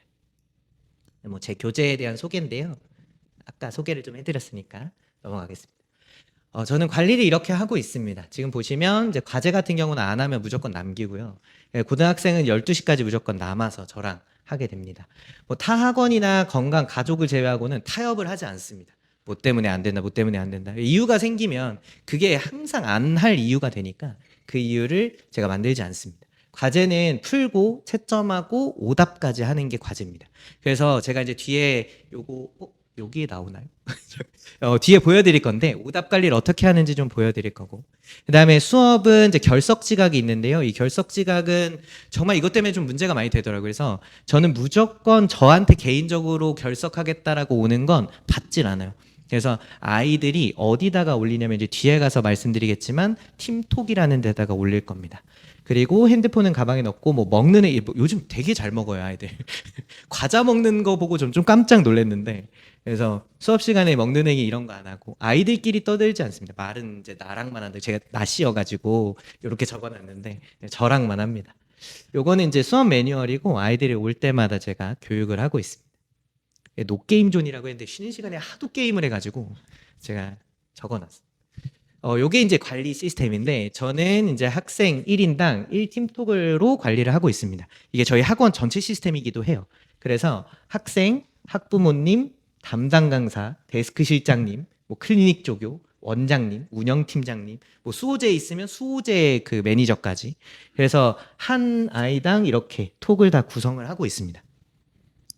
뭐 제 교재에 대한 소개인데요. 아까 소개를 좀 해드렸으니까 넘어가겠습니다. 저는 관리를 이렇게 하고 있습니다. 지금 보시면 이제 과제 같은 경우는 안 하면 무조건 남기고요. 고등학생은 12시까지 무조건 남아서 저랑 하게 됩니다. 뭐 타 학원이나 건강 가족을 제외하고는 타협을 하지 않습니다. 뭐 때문에 안 된다, 뭐 때문에 안 된다. 이유가 생기면 그게 항상 안 할 이유가 되니까 그 이유를 제가 만들지 않습니다. 과제는 풀고 채점하고 오답까지 하는 게 과제입니다. 그래서 제가 이제 뒤에 요거 여기에 나오나요? 뒤에 보여드릴 건데 오답 관리를 어떻게 하는지 좀 보여드릴 거고 그다음에 수업은 이제 결석 지각이 있는데요. 이 결석 지각은 정말 이것 때문에 좀 문제가 많이 되더라고요. 그래서 저는 무조건 저한테 개인적으로 결석하겠다라고 오는 건 받질 않아요. 그래서 아이들이 어디다가 올리냐면 이제 뒤에 가서 말씀드리겠지만 팀톡이라는 데다가 올릴 겁니다. 그리고 핸드폰은 가방에 넣고 뭐 먹는 애 요즘 되게 잘 먹어요 아이들. 과자 먹는 거 보고 좀 깜짝 놀랐는데 그래서 수업 시간에 먹는 얘기 이런 거 안 하고 아이들끼리 떠들지 않습니다. 말은 이제 나랑만 하는데 제가 낯이어가지고 이렇게 적어놨는데 저랑만 합니다. 요거는 이제 수업 매뉴얼이고 아이들이 올 때마다 제가 교육을 하고 있습니다. 노게임존이라고 했는데 쉬는 시간에 하도 게임을 해가지고 제가 적어놨어요. 요게 이제 관리 시스템인데 저는 이제 학생 1인당 1팀톡으로 관리를 하고 있습니다. 이게 저희 학원 전체 시스템이기도 해요. 그래서 학생, 학부모님, 담당 강사, 데스크 실장님, 뭐 클리닉 조교, 원장님, 운영팀장님, 뭐 수호재 있으면 수호재 그 매니저까지. 그래서 한 아이당 이렇게 톡을 다 구성을 하고 있습니다.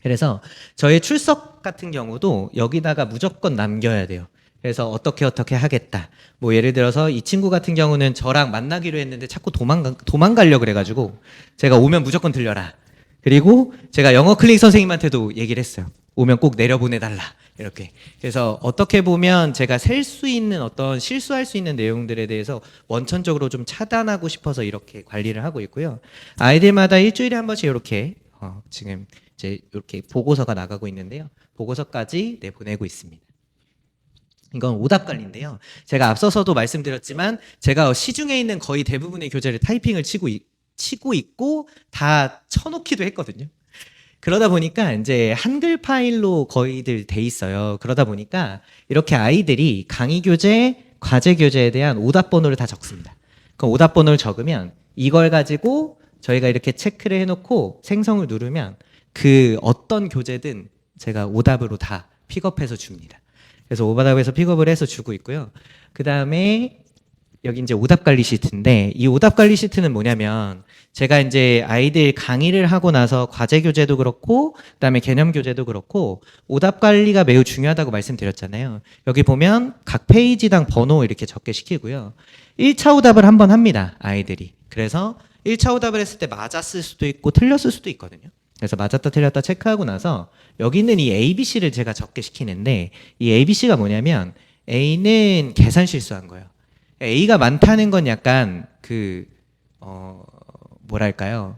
그래서 저의 출석 같은 경우도 여기다가 무조건 남겨야 돼요. 그래서 어떻게 하겠다. 뭐 예를 들어서 이 친구 같은 경우는 저랑 만나기로 했는데 자꾸 도망가려고 그래가지고 제가 오면 무조건 들려라. 그리고 제가 영어 클릭 선생님한테도 얘기를 했어요. 오면 꼭 내려보내달라. 이렇게. 그래서 어떻게 보면 제가 셀 수 있는 어떤 실수할 수 있는 내용들에 대해서 원천적으로 좀 차단하고 싶어서 이렇게 관리를 하고 있고요. 아이들마다 일주일에 한 번씩 이렇게 지금 이제 이렇게 보고서가 나가고 있는데요. 보고서까지 내보내고 있습니다. 이건 오답 관리인데요. 제가 앞서서도 말씀드렸지만 제가 시중에 있는 거의 대부분의 교재를 타이핑을 치고 있고 다 쳐놓기도 했거든요. 그러다 보니까 이제 한글 파일로 거의들 돼 있어요. 그러다 보니까 이렇게 아이들이 강의 교재, 과제 교재에 대한 오답 번호를 다 적습니다. 그 오답 번호를 적으면 이걸 가지고 저희가 이렇게 체크를 해놓고 생성을 누르면 그 어떤 교재든 제가 오답으로 다 픽업해서 줍니다. 그래서 오답에서 픽업을 해서 주고 있고요. 그 다음에 여기 이제 오답 관리 시트인데 이 오답 관리 시트는 뭐냐면 제가 이제 아이들 강의를 하고 나서 과제 교재도 그렇고 그다음에 개념 교재도 그렇고 오답 관리가 매우 중요하다고 말씀드렸잖아요. 여기 보면 각 페이지당 번호 이렇게 적게 시키고요. 1차 오답을 한번 합니다. 아이들이. 그래서 1차 오답을 했을 때 맞았을 수도 있고 틀렸을 수도 있거든요. 그래서 맞았다 틀렸다 체크하고 나서 여기 있는 이 ABC를 제가 적게 시키는데 이 ABC가 뭐냐면 A는 계산 실수한 거예요. A가 많다는 건 약간 뭐랄까요?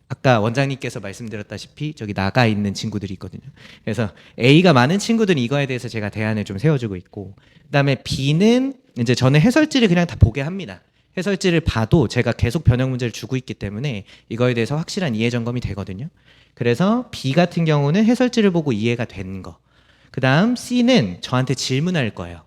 아까 원장님께서 말씀드렸다시피 저기 나가 있는 친구들이 있거든요. 그래서 A가 많은 친구들은 이거에 대해서 제가 대안을 좀 세워주고 있고, 그다음에 B는 이제 저는 해설지를 그냥 다 보게 합니다. 해설지를 봐도 제가 계속 변형 문제를 주고 있기 때문에 이거에 대해서 확실한 이해 점검이 되거든요. 그래서 B 같은 경우는 해설지를 보고 이해가 된 거. 그다음 C는 저한테 질문할 거예요.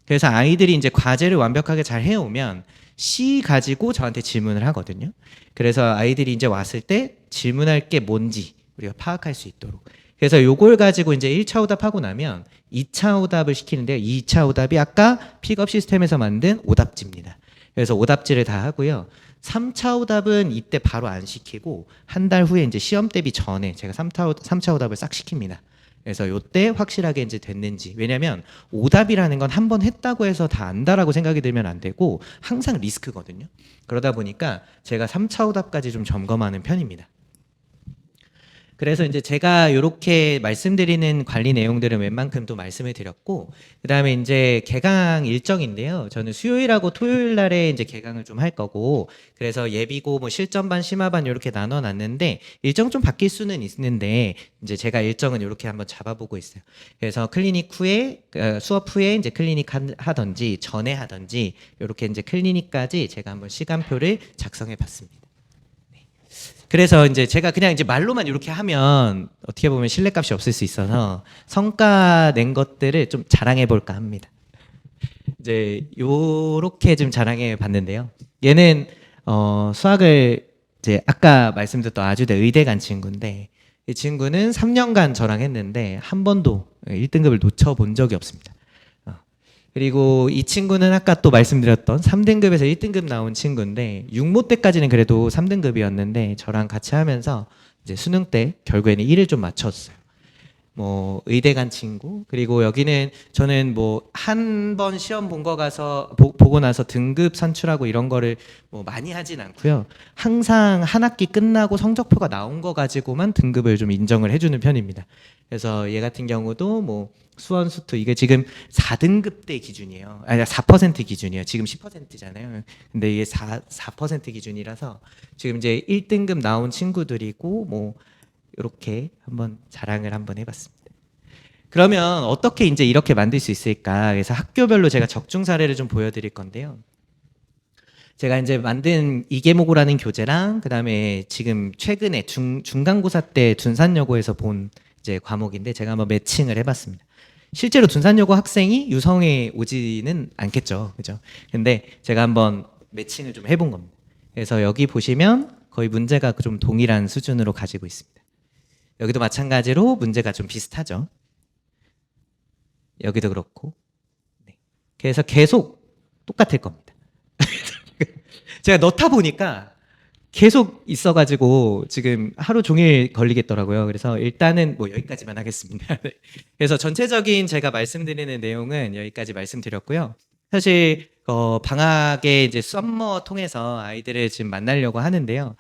그래서 아이들이 이제 과제를 완벽하게 잘 해오면 C 가지고 저한테 질문을 하거든요. 그래서 아이들이 이제 왔을 때 질문할 게 뭔지 우리가 파악할 수 있도록. 그래서 요걸 가지고 이제 1차 오답하고 나면 2차 오답을 시키는데요. 2차 오답이 아까 픽업 시스템에서 만든 오답지입니다. 그래서 오답지를 다 하고요. 3차 오답은 이때 바로 안 시키고 한 달 후에 이제 시험 대비 전에 제가 3차 오답을 싹 시킵니다. 그래서 요때 확실하게 이제 됐는지. 왜냐면 오답이라는 건 한 번 했다고 해서 다 안다라고 생각이 들면 안 되고 항상 리스크거든요. 그러다 보니까 제가 3차 오답까지 좀 점검하는 편입니다. 그래서 이제 제가 이렇게 말씀드리는 관리 내용들은 웬만큼 또 말씀을 드렸고, 그 다음에 이제 개강 일정인데요. 저는 수요일하고 토요일 날에 이제 개강을 좀 할 거고, 그래서 예비고 뭐 실전반, 심화반 이렇게 나눠놨는데, 일정 좀 바뀔 수는 있는데, 이제 제가 일정은 이렇게 한번 잡아보고 있어요. 그래서 클리닉 후에, 수업 후에 이제 클리닉 하든지, 전에 하든지, 이렇게 이제 클리닉까지 제가 한번 시간표를 작성해 봤습니다. 그래서 이제 제가 그냥 이제 말로만 이렇게 하면 어떻게 보면 신뢰값이 없을 수 있어서 성과 낸 것들을 좀 자랑해 볼까 합니다. 이제 요렇게 좀 자랑해 봤는데요. 얘는 수학을 이제 아까 말씀드렸던 아주대 의대 간 친구인데 이 친구는 3년간 저랑 했는데 한 번도 1등급을 놓쳐 본 적이 없습니다. 그리고 이 친구는 아까 또 말씀드렸던 3등급에서 1등급 나온 친구인데 6모 때까지는 그래도 3등급이었는데 저랑 같이 하면서 이제 수능 때 결국에는 1을 좀 맞췄어요. 뭐 의대 간 친구, 그리고 여기는 저는 뭐 한 번 시험 본 거 가서 보고 나서 등급 산출하고 이런 거를 뭐 많이 하진 않고요. 항상 한 학기 끝나고 성적표가 나온 거 가지고만 등급을 좀 인정을 해주는 편입니다. 그래서 얘 같은 경우도 뭐 수원 수투 이게 지금 4등급 대 기준이에요. 아니 4% 기준이에요. 지금 10%잖아요. 근데 이게 4% 기준이라서 지금 이제 1등급 나온 친구들이고 뭐 이렇게 한번 자랑을 한번 해봤습니다. 그러면 어떻게 이제 이렇게 만들 수 있을까? 그래서 학교별로 제가 적중 사례를 좀 보여드릴 건데요. 제가 이제 만든 이계모고라는 교재랑 그다음에 지금 최근에 중간고사 때 둔산여고에서 본 이제 과목인데 제가 한번 매칭을 해봤습니다. 실제로 둔산여고 학생이 유성에 오지는 않겠죠, 그죠? 근데 제가 한번 매칭을 좀 해본 겁니다. 그래서 여기 보시면 거의 문제가 좀 동일한 수준으로 가지고 있습니다. 여기도 마찬가지로 문제가 좀 비슷하죠. 여기도 그렇고. 네. 그래서 계속 똑같을 겁니다. 제가 넣다 보니까 계속 있어가지고 지금 하루 종일 걸리겠더라고요. 그래서 일단은 뭐 여기까지만 하겠습니다. 네. 그래서 전체적인 제가 말씀드리는 내용은 여기까지 말씀드렸고요. 사실 방학에 이제 썸머 통해서 아이들을 지금 만나려고 하는데요.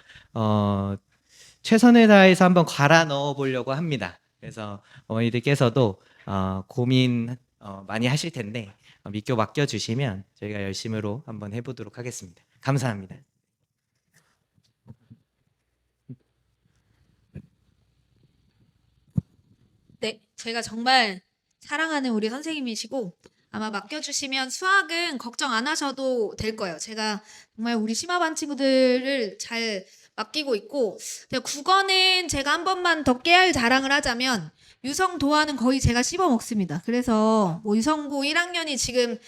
최선을 다해서 한번 갈아 넣어 보려고 합니다. 그래서 어머니들께서도 고민 많이 하실 텐데 믿고 맡겨주시면 저희가 열심히로 한번 해보도록 하겠습니다. 감사합니다. 네, 제가 정말 사랑하는 우리 선생님이시고 아마 맡겨주시면 수학은 걱정 안 하셔도 될 거예요. 제가 정말 우리 심화반 친구들을 잘 맡기고 있고 근데 국어는 제가 한 번만 더 깨알 자랑을 하자면 유성 도화는 거의 제가 씹어 먹습니다. 그래서 뭐 유성고 1학년이 지금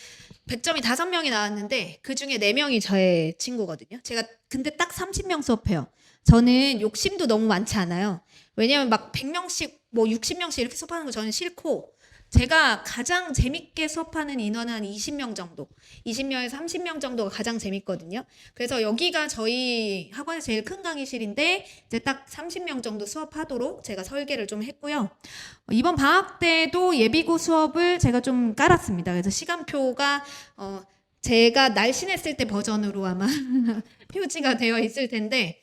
100점이 5명이 나왔는데 그중에 4명이 저의 친구거든요. 제가 근데 딱 30명 수업해요. 저는 욕심도 너무 많지 않아요. 왜냐면 막 100명씩 뭐 60명씩 이렇게 수업하는 거 저는 싫고 제가 가장 재밌게 수업하는 인원은 한 20명 정도 20명에서 30명 정도가 가장 재밌거든요. 그래서 여기가 저희 학원에서 제일 큰 강의실인데 이제 딱 30명 정도 수업하도록 제가 설계를 좀 했고요. 이번 방학 때도 예비고 수업을 제가 좀 깔았습니다. 그래서 시간표가 제가 날씬했을 때 버전으로 아마 표지가 되어 있을 텐데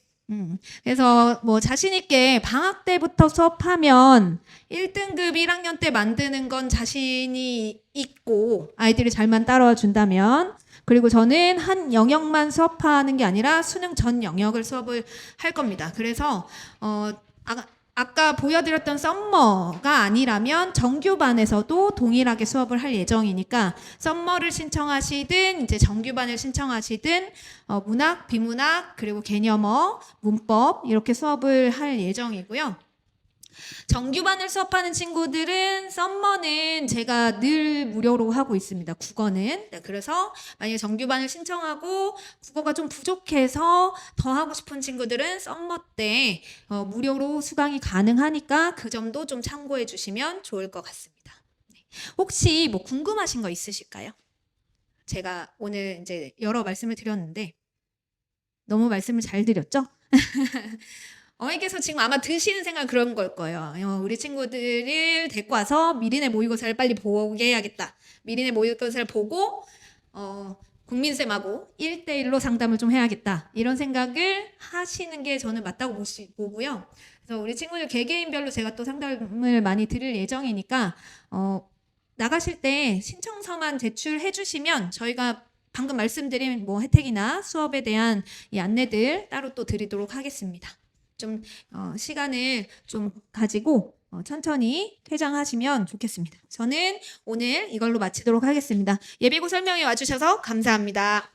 그래서 뭐 자신 있게 방학 때부터 수업하면 1등급 1학년 때 만드는 건 자신이 있고 아이들이 잘만 따라와 준다면 그리고 저는 한 영역만 수업하는 게 아니라 수능 전 영역을 수업을 할 겁니다. 그래서 아까 보여드렸던 썸머가 아니라면 정규반에서도 동일하게 수업을 할 예정이니까 썸머를 신청하시든 이제 정규반을 신청하시든 문학, 비문학 그리고 개념어, 문법 이렇게 수업을 할 예정이고요. 정규반을 수업하는 친구들은 썸머는 제가 늘 무료로 하고 있습니다. 국어는. 네, 그래서 만약에 정규반을 신청하고 국어가 좀 부족해서 더 하고 싶은 친구들은 썸머 때 무료로 수강이 가능하니까 그 점도 좀 참고해 주시면 좋을 것 같습니다. 네. 혹시 뭐 궁금하신 거 있으실까요? 제가 오늘 이제 여러 말씀을 드렸는데 너무 말씀을 잘 드렸죠? 어머니께서 지금 아마 드시는 생각 그런 걸 거예요. 우리 친구들을 데리고 와서 미리네 모의고사를 빨리 보게 해야겠다. 미리네 모의고사를 보고 국민쌤하고 1대1로 상담을 좀 해야겠다. 이런 생각을 하시는 게 저는 맞다고 보고요. 그래서 우리 친구들 개개인별로 제가 또 상담을 많이 드릴 예정이니까 나가실 때 신청서만 제출해 주시면 저희가 방금 말씀드린 뭐 혜택이나 수업에 대한 이 안내들 따로 또 드리도록 하겠습니다. 좀 시간을 좀 가지고 천천히 퇴장하시면 좋겠습니다. 저는 오늘 이걸로 마치도록 하겠습니다. 예비고 설명회 와주셔서 감사합니다.